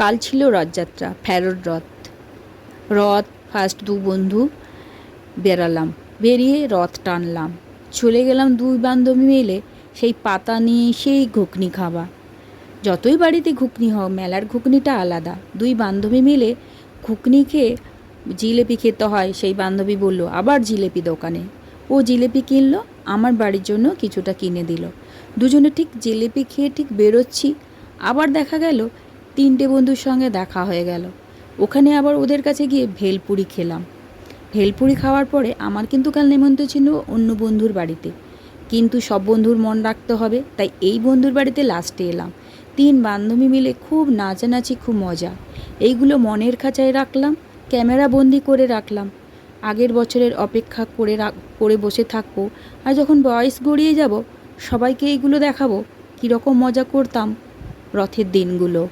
কাল ছিল রথযাত্রা, ফেরত রথ ফার্স্ট দু বন্ধু বেরালাম, বেরিয়ে রথ টানলাম, চলে গেলাম দুই বান্ধবী মিলে সেই পাতা নিয়ে সেই ঘুগনি খাওয়া। যতই বাড়িতে ঘুগনি হোক, মেলার ঘুগনিটা আলাদা। দুই বান্ধবী মিলে ঘুগনি খেয়ে জিলেপি খেতে হয়। সেই বান্ধবী বলল আবার জিলেপি দোকানে। ও জিলেপি কিনলো, আমার বাড়ির জন্য কিছুটা কিনে দিল। দুজনে ঠিক জিলেপি খেয়ে ঠিক বেরোচ্ছি, আবার দেখা গেল তিনটে বন্ধুর সঙ্গে দেখা হয়ে গেল। ওখানে আবার ওদের কাছে গিয়ে ভেলপুরি খেলাম। ভেলপুরি খাওয়ার পরে আমার কিন্তু কাল নেমন্তন্ন ছিল অন্য বন্ধুর বাড়িতে, কিন্তু সব বন্ধুর মন রাখতে হবে, তাই এই বন্ধুর বাড়িতে লাস্টে এলাম। তিন বান্ধবী মিলে খুব নাচানাচি, খুব মজা। এইগুলো মনের খাঁচায় রাখলাম, ক্যামেরা বন্দি করে রাখলাম। আগের বছরের অপেক্ষা করে বসে থাকবো, আর যখন বয়স গড়িয়ে যাব সবাইকে এইগুলো দেখাবো কীরকম মজা করতাম রথের দিনগুলো।